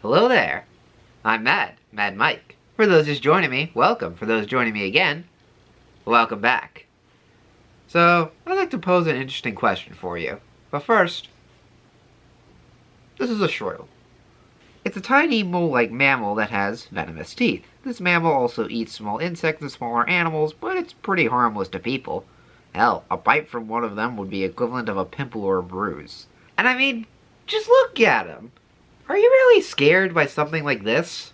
Hello there. I'm Mad Mike. For those just joining me, welcome. For those joining me again, welcome back. So, I'd like to pose an interesting question for you. But first, this is a shrew. It's a tiny mole-like mammal that has venomous teeth. This mammal also eats small insects and smaller animals, but it's pretty harmless to people. Hell, a bite from one of them would be equivalent of a pimple or a bruise. And I mean, just look at him. Are you really scared by something like this?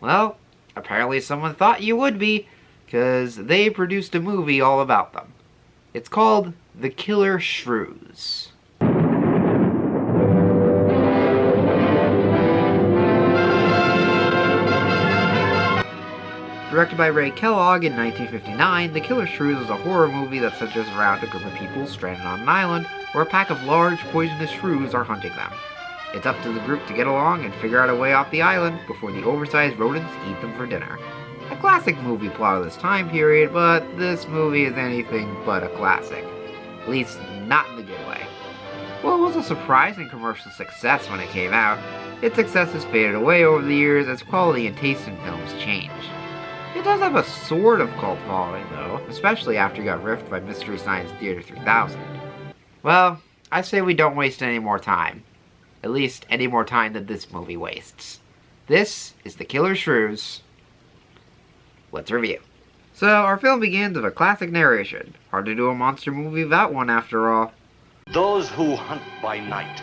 Well, apparently someone thought you would be, because they produced a movie all about them. It's called The Killer Shrews. Directed by Ray Kellogg in 1959, The Killer Shrews is a horror movie that centers around a group of people stranded on an island where a pack of large, poisonous shrews are hunting them. It's up to the group to get along and figure out a way off the island before the oversized rodents eat them for dinner. A classic movie plot of this time period, but this movie is anything but a classic. At least, not in the good way. Well, it was a surprising commercial success when it came out. Its success has faded away over the years as quality and taste in films changed. It does have a sort of cult following, though, especially after it got riffed by Mystery Science Theater 3000. Well, I say we don't waste any more time. At least, any more time than this movie wastes. This is The Killer Shrews. Let's review. So, our film begins with a classic narration. Hard to do a monster movie without one, after all. Those who hunt by night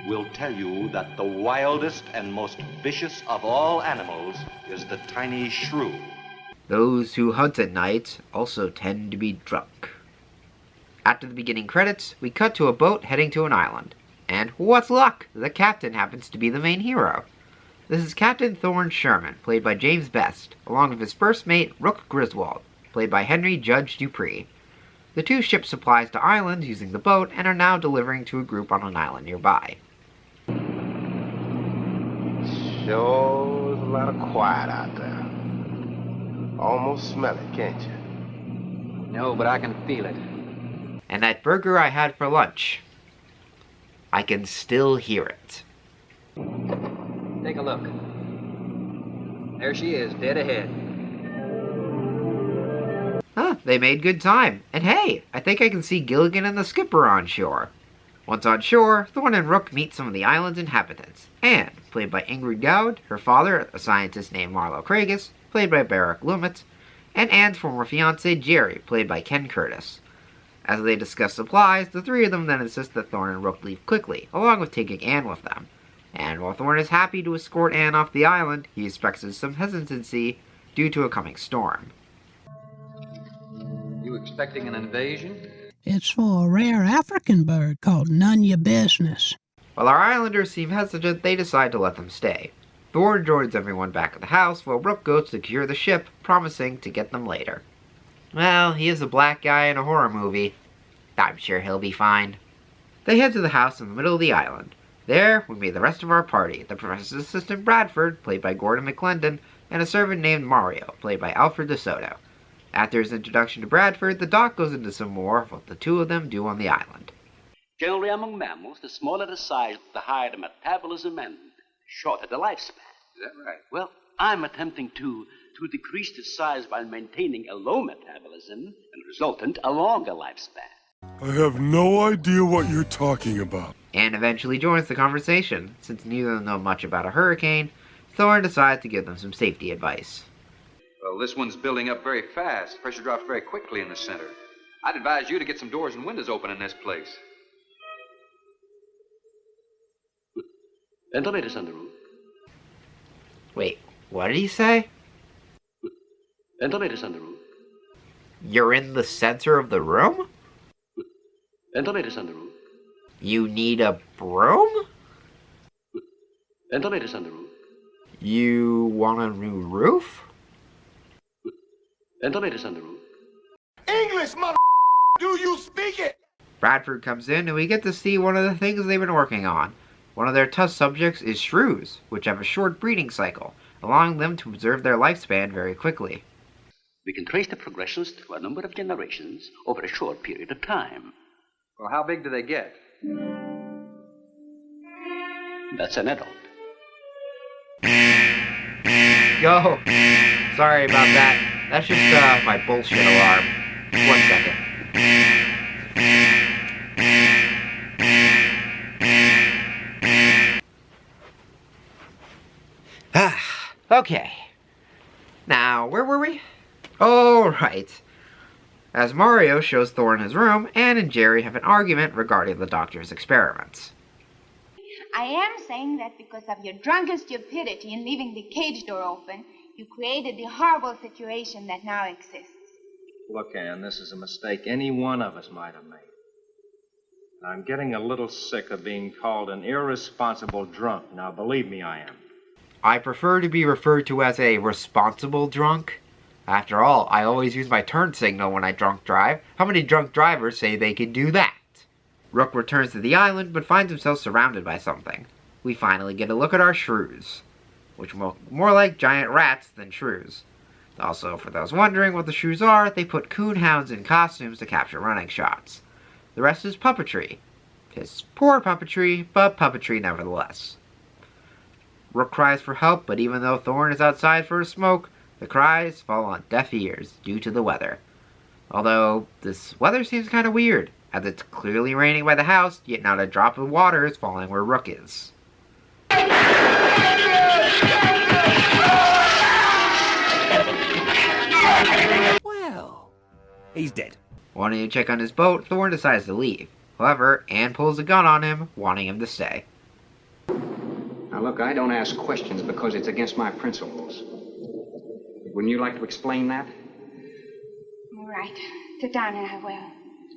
will tell you that the wildest and most vicious of all animals is the tiny shrew. Those who hunt at night also tend to be drunk. After the beginning credits, we cut to a boat heading to an island. And what's luck? The captain happens to be the main hero. This is Captain Thorne Sherman, played by James Best, along with his first mate, Rook Griswold, played by Henry Judge Dupree. The two ship supplies to islands using the boat and are now delivering to a group on an island nearby. Sure is a lot of quiet out there. Almost smell it, can't you? No, but I can feel it. And that burger I had for lunch, I can still hear it. Take a look. There she is, dead ahead. They made good time. And hey, I think I can see Gilligan and the skipper on shore. Once on shore, Thorne and Rook meet some of the island's inhabitants. Anne, played by Ingrid Dowd, her father, a scientist named Marlo Craigus, played by Barrick Loomis, and Anne's former fiancé, Jerry, played by Ken Curtis. As they discuss supplies, the three of them then insist that Thorne and Rook leave quickly, along with taking Anne with them. And while Thorne is happy to escort Anne off the island, he expresses some hesitancy due to a coming storm. You expecting an invasion? It's for a rare African bird called None Your Business. While our islanders seem hesitant, they decide to let them stay. Thorne joins everyone back at the house, while Rook goes to secure the ship, promising to get them later. Well, he is a black guy in a horror movie. I'm sure he'll be fine. They head to the house in the middle of the island. There, we meet the rest of our party, the professor's assistant Bradford, played by Gordon McClendon, and a servant named Mario, played by Alfred DeSoto. After his introduction to Bradford, the doc goes into some more of what the two of them do on the island. Generally among mammals, the smaller the size, the higher the metabolism and shorter the lifespan. Is that right? Well, I'm attempting to decrease the size while maintaining a low metabolism and resultant a longer lifespan. I have no idea what you're talking about. Anne eventually joins the conversation. Since neither of them know much about a hurricane, Thorne decides to give them some safety advice. Well, this one's building up very fast. Pressure drops very quickly in the center. I'd advise you to get some doors and windows open in this place. Ventilators on the roof. Wait, what did he say? Ventilators on the roof. You're in the center of the room? Ventilators on the roof. You need a broom? Ventilators on the roof. You want a new roof? Ventilators on the roof. English, mother. Do you speak it? Bradford comes in and we get to see one of the things they've been working on. One of their test subjects is shrews, which have a short breeding cycle, allowing them to preserve their lifespan very quickly. We can trace the progressions through a number of generations over a short period of time. Well, how big do they get? That's an adult. go. Sorry about that. That's just my bullshit alarm. 1 second. Okay. Now, where were we? Oh, right. As Mario shows Thorn his room, Anne and Jerry have an argument regarding the doctor's experiments. I am saying that because of your drunken stupidity in leaving the cage door open, you created the horrible situation that now exists. Look, Anne, this is a mistake any one of us might have made. I'm getting a little sick of being called an irresponsible drunk. Now, believe me, I am. I prefer to be referred to as a responsible drunk. After all, I always use my turn signal when I drunk drive. How many drunk drivers say they can do that? Rook returns to the island, but finds himself surrounded by something. We finally get a look at our shrews, which look more like giant rats than shrews. Also, for those wondering what the shrews are, they put coonhounds in costumes to capture running shots. The rest is puppetry. It's poor puppetry, but puppetry nevertheless. Rook cries for help, but even though Thorn is outside for a smoke, the cries fall on deaf ears due to the weather. Although, this weather seems kind of weird, as it's clearly raining by the house, yet not a drop of water is falling where Rook is. Well, he's dead. Wanting to check on his boat, Thorn decides to leave. However, Anne pulls a gun on him, wanting him to stay. Now, look, I don't ask questions because it's against my principles. Wouldn't you like to explain that? All right. Sit down and I will.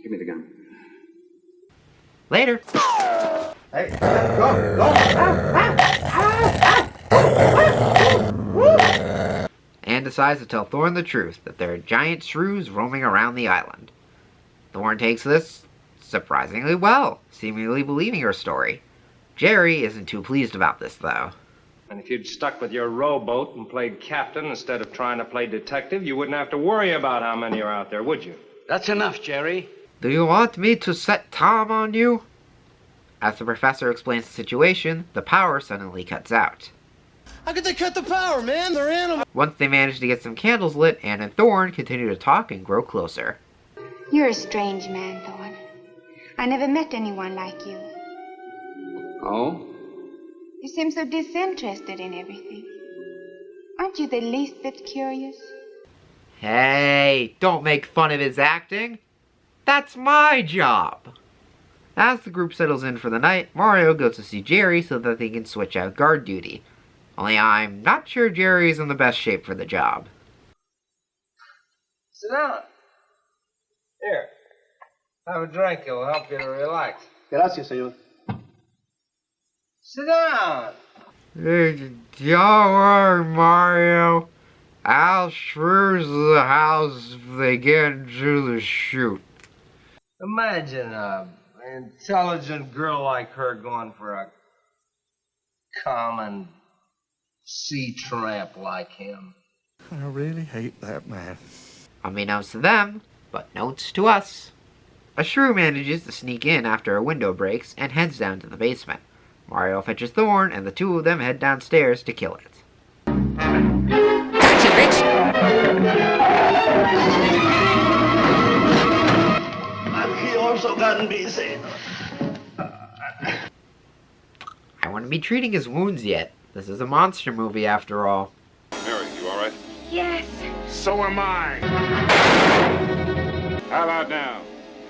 Give me the gun. Later. Hey, go! Anne decides to tell Thorn the truth, that there are giant shrews roaming around the island. Thorn takes this surprisingly well, seemingly believing her story. Jerry isn't too pleased about this, though. And if you'd stuck with your rowboat and played captain instead of trying to play detective, you wouldn't have to worry about how many are out there, would you? That's enough, Jerry. Do you want me to set Tom on you? As the professor explains the situation, the power suddenly cuts out. How could they cut the power, man? They're animals. Once they manage to get some candles lit, Anne and Thorn continue to talk and grow closer. You're a strange man, Thorn. I never met anyone like you. Oh? You seem so disinterested in everything. Aren't you the least bit curious? Hey, don't make fun of his acting. That's my job. As the group settles in for the night, Mario goes to see Jerry so that they can switch out guard duty. Only I'm not sure Jerry's in the best shape for the job. Sit down. Here. Have a drink. It'll help you to relax. Gracias, señor. Sit down. Don't worry, Mario. I'll Shrews the house if they get into the chute. Imagine an intelligent girl like her going for a common sea tramp like him. I really hate that man. Unbeknownst to them, but notes to us. A shrew manages to sneak in after a window breaks and heads down to the basement. Mario fetches Thorn, and the two of them head downstairs to kill it. Gotcha, bitch! He also got busy. I wouldn't be treating his wounds yet. This is a monster movie after all. Mary, you all right? Yes. So am I. How about now?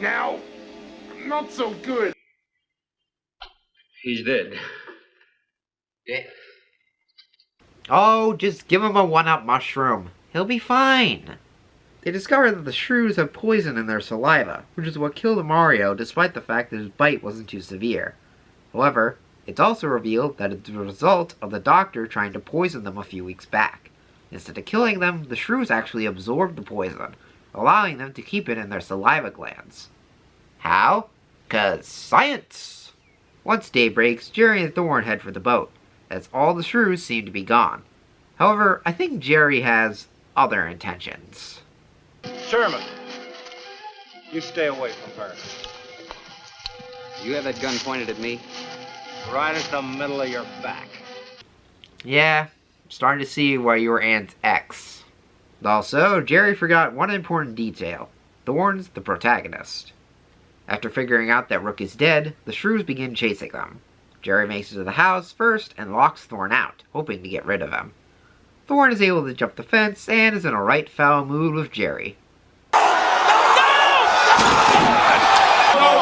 Now? Not so good. He's dead. Yeah. Oh, just give him a one-up mushroom. He'll be fine. They discover that the shrews have poison in their saliva, which is what killed Mario despite the fact that his bite wasn't too severe. However, it's also revealed that it's the result of the doctor trying to poison them a few weeks back. Instead of killing them, the shrews actually absorbed the poison, allowing them to keep it in their saliva glands. How? 'Cause science! Once day breaks, Jerry and Thorn head for the boat, as all the shrews seem to be gone. However, I think Jerry has other intentions. Sherman, you stay away from her. You have that gun pointed at me? Right at the middle of your back. Yeah, starting to see why you were Aunt X. Also, Jerry forgot one important detail. Thorn's the protagonist. After figuring out that Rook is dead, the Shrews begin chasing them. Jerry makes it to the house first and locks Thorn out, hoping to get rid of him. Thorn is able to jump the fence and is in a right foul mood with Jerry. No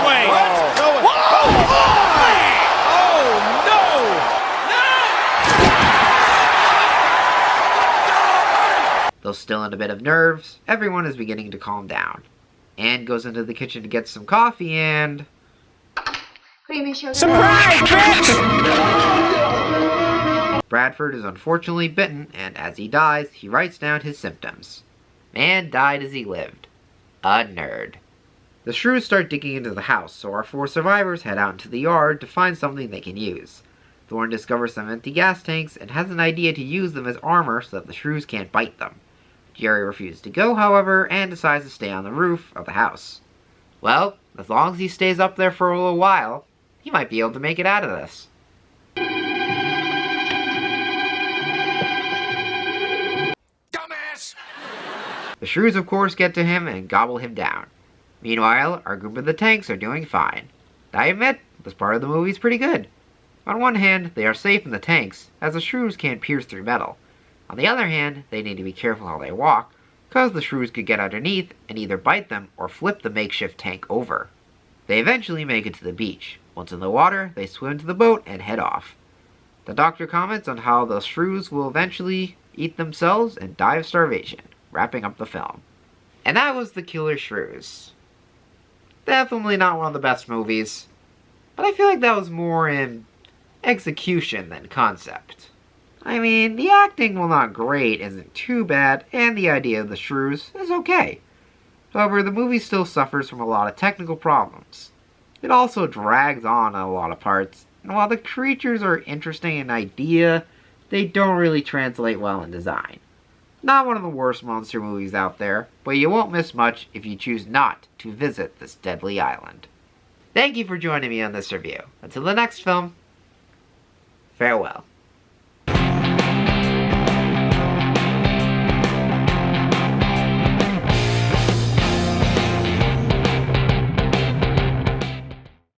way! What? No way! Oh, no! Though still in a bit of nerves, everyone is beginning to calm down. Anne goes into the kitchen to get some coffee and... Creamy sugar. Surprise, bitch! Bradford is unfortunately bitten, and as he dies, he writes down his symptoms. Man died as he lived. A nerd. The Shrews start digging into the house, so our 4 survivors head out into the yard to find something they can use. Thorn discovers some empty gas tanks and has an idea to use them as armor so that the Shrews can't bite them. Jerry refuses to go, however, and decides to stay on the roof of the house. Well, as long as he stays up there for a little while, he might be able to make it out of this. Dumbass! The Shrews, of course, get to him and gobble him down. Meanwhile, our group of the tanks are doing fine. I admit, this part of the movie is pretty good. On one hand, they are safe in the tanks, as the Shrews can't pierce through metal. On the other hand, they need to be careful how they walk, because the Shrews could get underneath and either bite them or flip the makeshift tank over. They eventually make it to the beach. Once in the water, they swim to the boat and head off. The doctor comments on how the Shrews will eventually eat themselves and die of starvation, wrapping up the film. And that was The Killer Shrews. Definitely not one of the best movies, but I feel like that was more in execution than concept. I mean, the acting, while not great, isn't too bad, and the idea of the Shrews is okay. However, the movie still suffers from a lot of technical problems. It also drags on a lot of parts, and while the creatures are interesting in idea, they don't really translate well in design. Not one of the worst monster movies out there, but you won't miss much if you choose not to visit this deadly island. Thank you for joining me on this review. Until the next film, farewell.